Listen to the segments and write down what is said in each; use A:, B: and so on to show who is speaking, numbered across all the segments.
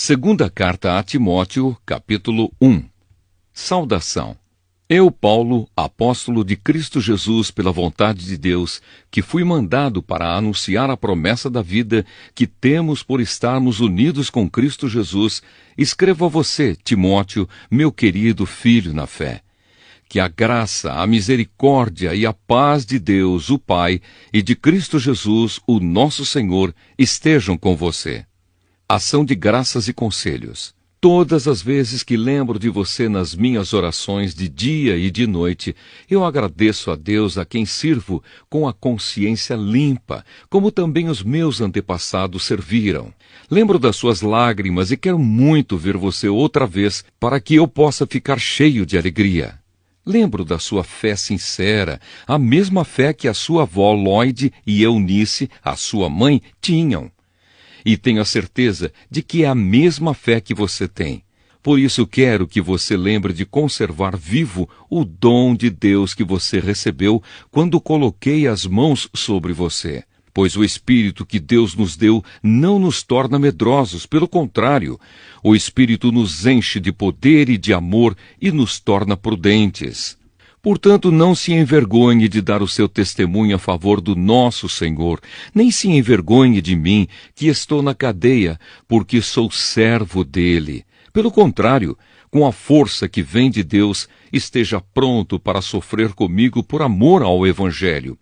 A: Segunda carta a Timóteo, capítulo 1. Saudação. Eu, Paulo, apóstolo de Cristo Jesus pela vontade de Deus, que fui mandado para anunciar a promessa da vida que temos por estarmos unidos com Cristo Jesus, escrevo a você, Timóteo, meu querido filho na fé. Que a graça, a misericórdia e a paz de Deus, o Pai, e de Cristo Jesus, o nosso Senhor, estejam com você. Ação de graças e conselhos. Todas as vezes que lembro de você nas minhas orações de dia e de noite, eu agradeço a Deus a quem sirvo com a consciência limpa, como também os meus antepassados serviram. Lembro das suas lágrimas e quero muito ver você outra vez para que eu possa ficar cheio de alegria. Lembro da sua fé sincera, a mesma fé que a sua avó Lloyd e Eunice, a sua mãe, tinham. E tenho a certeza de que é a mesma fé que você tem. Por isso quero que você lembre de conservar vivo o dom de Deus que você recebeu quando coloquei as mãos sobre você. Pois o Espírito que Deus nos deu não nos torna medrosos, pelo contrário, o Espírito nos enche de poder e de amor e nos torna prudentes. Portanto, não se envergonhe de dar o seu testemunho a favor do nosso Senhor, nem se envergonhe de mim, que estou na cadeia, porque sou servo dele. Pelo contrário, com a força que vem de Deus, esteja pronto para sofrer comigo por amor ao Evangelho.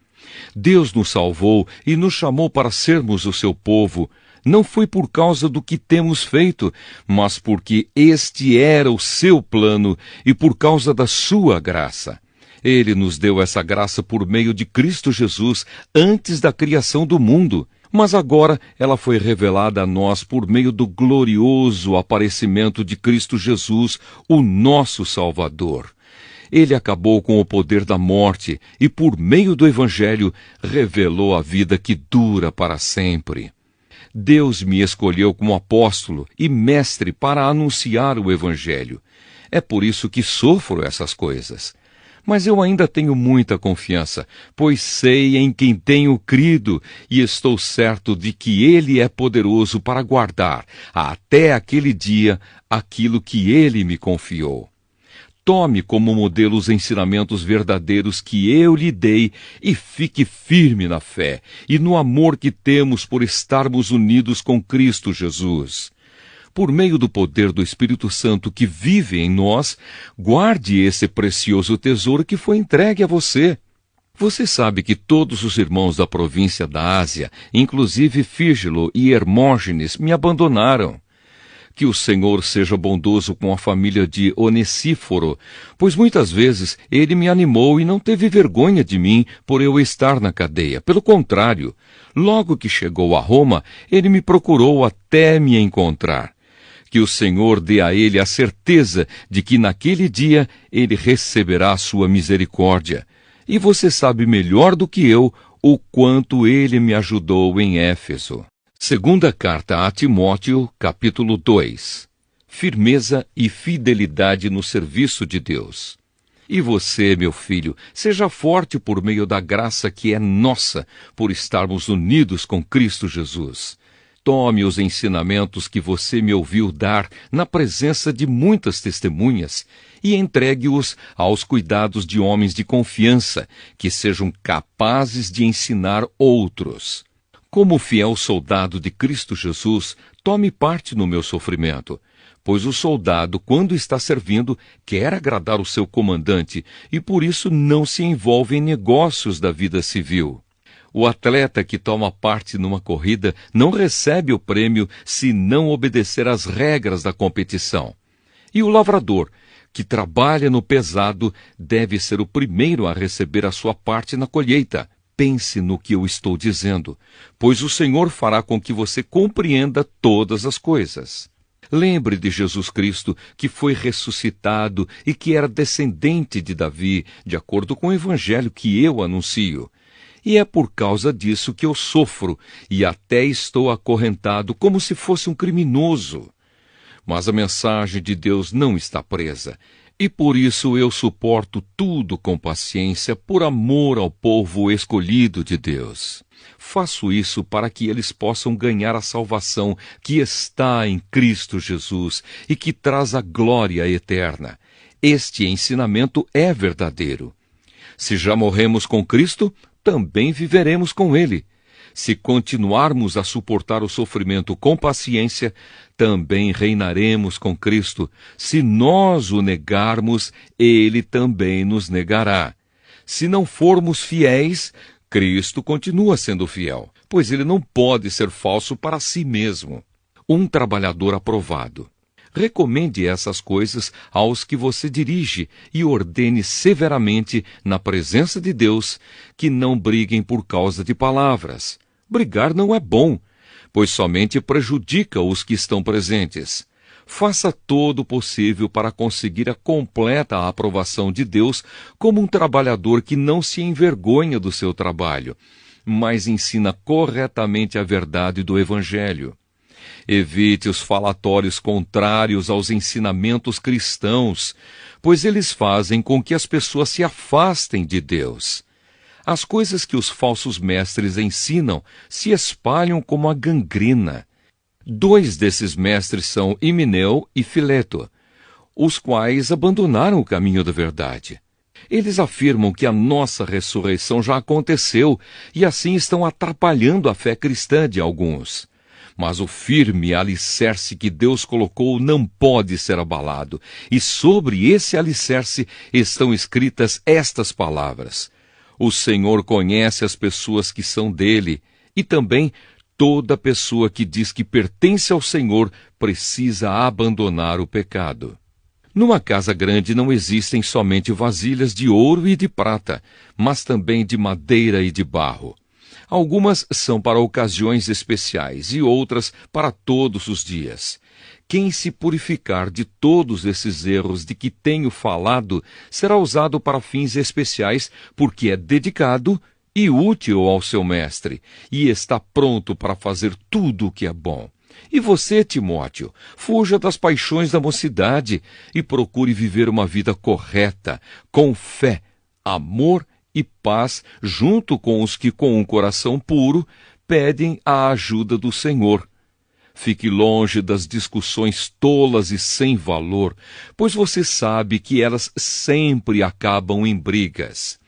A: Deus nos salvou e nos chamou para sermos o seu povo. Não foi por causa do que temos feito, mas porque este era o seu plano e por causa da sua graça. Ele nos deu essa graça por meio de Cristo Jesus antes da criação do mundo, mas agora ela foi revelada a nós por meio do glorioso aparecimento de Cristo Jesus, o nosso Salvador. Ele acabou com o poder da morte e, por meio do Evangelho, revelou a vida que dura para sempre. Deus me escolheu como apóstolo e mestre para anunciar o Evangelho. É por isso que sofro essas coisas. Mas eu ainda tenho muita confiança, pois sei em quem tenho crido e estou certo de que Ele é poderoso para guardar, até aquele dia, aquilo que Ele me confiou. Tome como modelo os ensinamentos verdadeiros que eu lhe dei e fique firme na fé e no amor que temos por estarmos unidos com Cristo Jesus. Por meio do poder do Espírito Santo que vive em nós, guarde esse precioso tesouro que foi entregue a você. Você sabe que todos os irmãos da província da Ásia, inclusive Fígelo e Hermógenes, me abandonaram. Que o Senhor seja bondoso com a família de Onesíforo, pois muitas vezes ele me animou e não teve vergonha de mim por eu estar na cadeia. Pelo contrário, logo que chegou a Roma, ele me procurou até me encontrar. Que o Senhor dê a ele a certeza de que naquele dia ele receberá a sua misericórdia. E você sabe melhor do que eu o quanto ele me ajudou em Éfeso. Segunda carta a Timóteo, capítulo 2. Firmeza e fidelidade no serviço de Deus. E você, meu filho, seja forte por meio da graça que é nossa, por estarmos unidos com Cristo Jesus. Tome os ensinamentos que você me ouviu dar na presença de muitas testemunhas e entregue-os aos cuidados de homens de confiança, que sejam capazes de ensinar outros. Como fiel soldado de Cristo Jesus, tome parte no meu sofrimento, pois o soldado, quando está servindo, quer agradar o seu comandante e por isso não se envolve em negócios da vida civil. O atleta que toma parte numa corrida não recebe o prêmio se não obedecer às regras da competição. E o lavrador, que trabalha no pesado, deve ser o primeiro a receber a sua parte na colheita. Pense no que eu estou dizendo, pois o Senhor fará com que você compreenda todas as coisas. Lembre de Jesus Cristo, que foi ressuscitado e que era descendente de Davi, de acordo com o evangelho que eu anuncio. E é por causa disso que eu sofro e até estou acorrentado como se fosse um criminoso. Mas a mensagem de Deus não está presa. E por isso eu suporto tudo com paciência por amor ao povo escolhido de Deus. Faço isso para que eles possam ganhar a salvação que está em Cristo Jesus e que traz a glória eterna. Este ensinamento é verdadeiro. Se já morremos com Cristo, também viveremos com Ele. Se continuarmos a suportar o sofrimento com paciência, também reinaremos com Cristo. Se nós o negarmos, Ele também nos negará. Se não formos fiéis, Cristo continua sendo fiel, pois Ele não pode ser falso para si mesmo. Um trabalhador aprovado. Recomende essas coisas aos que você dirige e ordene severamente, na presença de Deus, que não briguem por causa de palavras. Brigar não é bom, pois somente prejudica os que estão presentes. Faça todo o possível para conseguir a completa aprovação de Deus como um trabalhador que não se envergonha do seu trabalho, mas ensina corretamente a verdade do Evangelho. Evite os falatórios contrários aos ensinamentos cristãos, pois eles fazem com que as pessoas se afastem de Deus. As coisas que os falsos mestres ensinam se espalham como a gangrena. 2 desses mestres são Himeneu e Fileto, os quais abandonaram o caminho da verdade. Eles afirmam que a nossa ressurreição já aconteceu e assim estão atrapalhando a fé cristã de alguns. Mas o firme alicerce que Deus colocou não pode ser abalado, e sobre esse alicerce estão escritas estas palavras: o Senhor conhece as pessoas que são dele, e também toda pessoa que diz que pertence ao Senhor precisa abandonar o pecado. Numa casa grande não existem somente vasilhas de ouro e de prata, mas também de madeira e de barro. Algumas são para ocasiões especiais e outras para todos os dias. Quem se purificar de todos esses erros de que tenho falado será usado para fins especiais, porque é dedicado e útil ao seu mestre, e está pronto para fazer tudo o que é bom. E você, Timóteo, fuja das paixões da mocidade e procure viver uma vida correta, com fé, amor e paz, junto com os que com um coração puro pedem a ajuda do Senhor. Fique longe das discussões tolas e sem valor, pois você sabe que elas sempre acabam em brigas.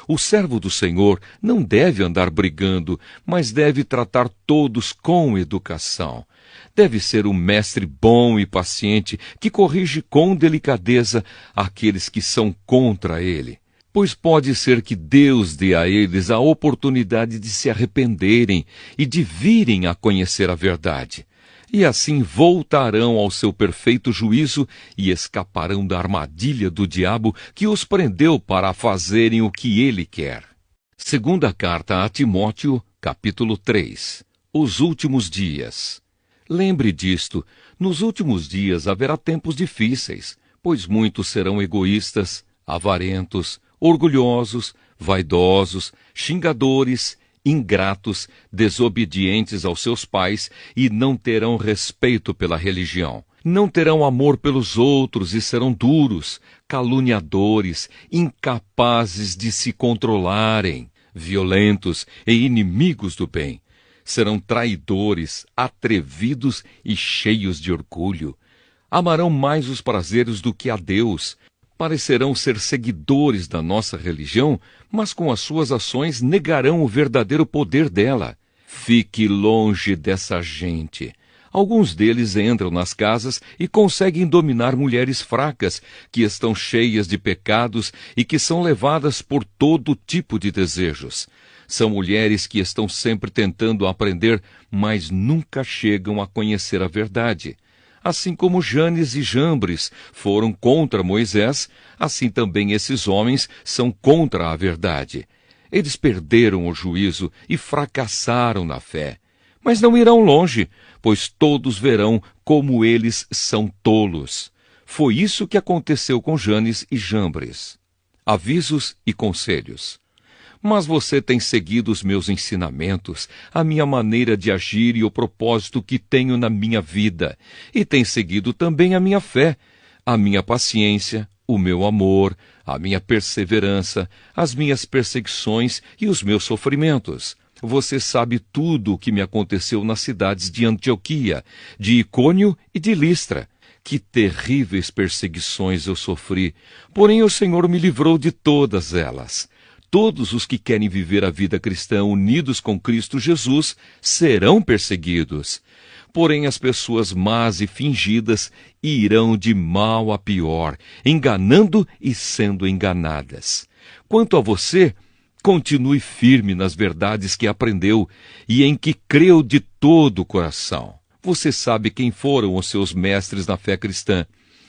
A: O servo do Senhor não deve andar brigando, mas deve tratar todos com educação. Deve ser um mestre bom e paciente, que corrige com delicadeza aqueles que são contra ele. Pois pode ser que Deus dê a eles a oportunidade de se arrependerem e de virem a conhecer a verdade. E assim voltarão ao seu perfeito juízo e escaparão da armadilha do diabo que os prendeu para fazerem o que ele quer. Segunda carta a Timóteo, capítulo 3. Os últimos dias. Lembre disto, nos últimos dias haverá tempos difíceis, pois muitos serão egoístas, avarentos, orgulhosos, vaidosos, xingadores, ingratos, desobedientes aos seus pais e não terão respeito pela religião. Não terão amor pelos outros e serão duros, caluniadores, incapazes de se controlarem, violentos e inimigos do bem. Serão traidores, atrevidos e cheios de orgulho. Amarão mais os prazeres do que a Deus. Parecerão ser seguidores da nossa religião, mas com as suas ações negarão o verdadeiro poder dela. Fique longe dessa gente. Alguns deles entram nas casas e conseguem dominar mulheres fracas, que estão cheias de pecados e que são levadas por todo tipo de desejos. São mulheres que estão sempre tentando aprender, mas nunca chegam a conhecer a verdade. Assim como Janes e Jambres foram contra Moisés, assim também esses homens são contra a verdade. Eles perderam o juízo e fracassaram na fé. Mas não irão longe, pois todos verão como eles são tolos. Foi isso que aconteceu com Janes e Jambres. Avisos e conselhos. Mas você tem seguido os meus ensinamentos, a minha maneira de agir e o propósito que tenho na minha vida, e tem seguido também a minha fé, a minha paciência, o meu amor, a minha perseverança, as minhas perseguições e os meus sofrimentos. Você sabe tudo o que me aconteceu nas cidades de Antioquia, de Icônio e de Listra. Que terríveis perseguições eu sofri, porém o Senhor me livrou de todas elas. Todos os que querem viver a vida cristã unidos com Cristo Jesus serão perseguidos. Porém as pessoas más e fingidas irão de mal a pior, enganando e sendo enganadas. Quanto a você, continue firme nas verdades que aprendeu e em que creu de todo o coração. Você sabe quem foram os seus mestres na fé cristã.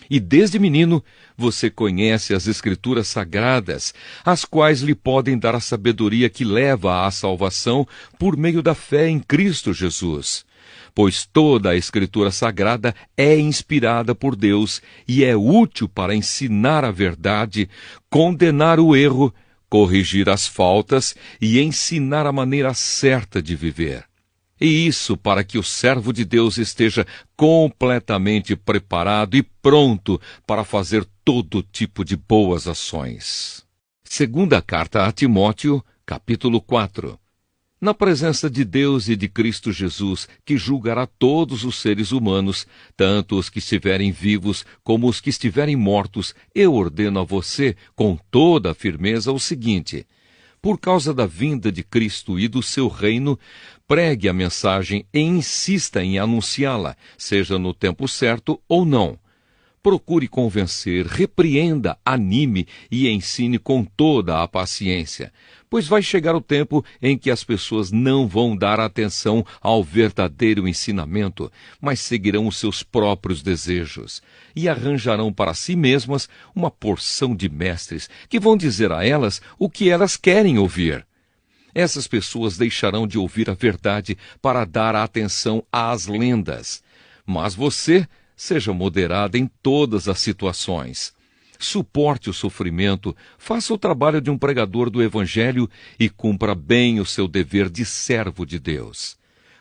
A: E desde menino, você conhece as Escrituras Sagradas, as quais lhe podem dar a sabedoria que leva à salvação por meio da fé em Cristo Jesus. Pois toda a Escritura Sagrada é inspirada por Deus e é útil para ensinar a verdade, condenar o erro, corrigir as faltas e ensinar a maneira certa de viver. E isso para que o servo de Deus esteja completamente preparado e pronto para fazer todo tipo de boas ações. Segunda carta a Timóteo, capítulo 4. Na presença de Deus e de Cristo Jesus, que julgará todos os seres humanos, tanto os que estiverem vivos como os que estiverem mortos, eu ordeno a você, com toda a firmeza, o seguinte: por causa da vinda de Cristo e do seu reino, pregue a mensagem e insista em anunciá-la, seja no tempo certo ou não. Procure convencer, repreenda, anime e ensine com toda a paciência, pois vai chegar o tempo em que as pessoas não vão dar atenção ao verdadeiro ensinamento, mas seguirão os seus próprios desejos e arranjarão para si mesmas uma porção de mestres que vão dizer a elas o que elas querem ouvir. Essas pessoas deixarão de ouvir a verdade para dar atenção às lendas. Mas você seja moderado em todas as situações. Suporte o sofrimento, faça o trabalho de um pregador do Evangelho e cumpra bem o seu dever de servo de Deus.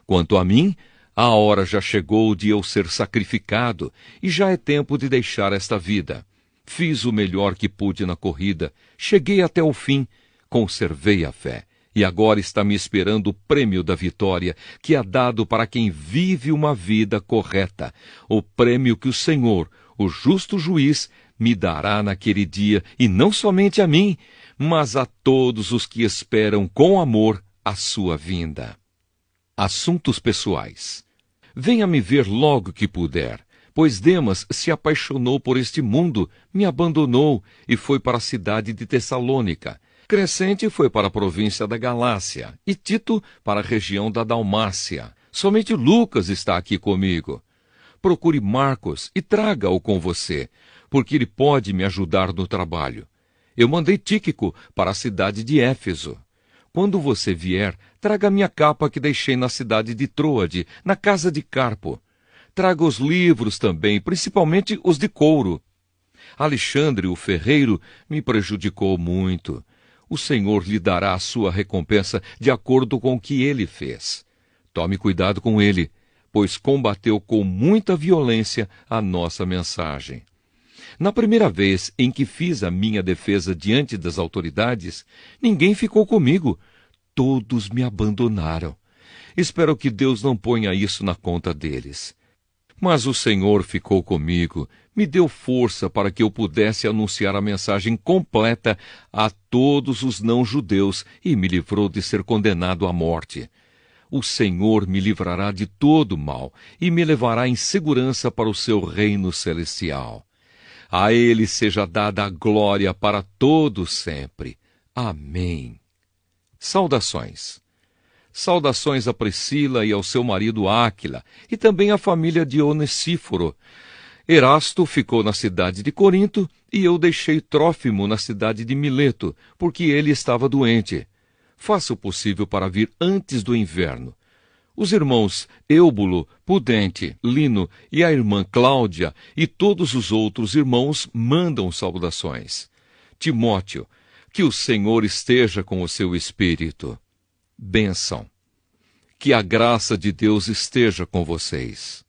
A: Quanto a mim, a hora já chegou de eu ser sacrificado e já é tempo de deixar esta vida. Fiz o melhor que pude na corrida, cheguei até o fim, conservei a fé. E agora está me esperando o prêmio da vitória, que é dado para quem vive uma vida correta. O prêmio que o Senhor, o justo juiz, me dará naquele dia, e não somente a mim, mas a todos os que esperam com amor a sua vinda. Assuntos pessoais. Venha me ver logo que puder, pois Demas se apaixonou por este mundo, me abandonou e foi para a cidade de Tessalônica. Crescente foi para a província da Galácia e Tito para a região da Dalmácia. Somente Lucas está aqui comigo. Procure Marcos e traga-o com você, porque ele pode me ajudar no trabalho. Eu mandei Tíquico para a cidade de Éfeso. Quando você vier, traga a minha capa que deixei na cidade de Troade, na casa de Carpo. Traga os livros também, principalmente os de couro. Alexandre, o ferreiro, me prejudicou muito. O Senhor lhe dará a sua recompensa de acordo com o que ele fez. Tome cuidado com ele, pois combateu com muita violência a nossa mensagem. Na primeira vez em que fiz a minha defesa diante das autoridades, ninguém ficou comigo. Todos me abandonaram. Espero que Deus não ponha isso na conta deles. Mas o Senhor ficou comigo, me deu força para que eu pudesse anunciar a mensagem completa a todos os não-judeus e me livrou de ser condenado à morte. O Senhor me livrará de todo mal e me levará em segurança para o seu reino celestial. A Ele seja dada a glória para todo sempre. Amém. Saudações. Saudações a Priscila e ao seu marido Áquila, e também à família de Onesíforo. Erasto ficou na cidade de Corinto, e eu deixei Trófimo na cidade de Mileto, porque ele estava doente. Faça o possível para vir antes do inverno. Os irmãos Eubulo, Pudente, Lino e a irmã Cláudia e todos os outros irmãos mandam saudações. Timóteo, que o Senhor esteja com o seu espírito. Bênção. Que a graça de Deus esteja com vocês.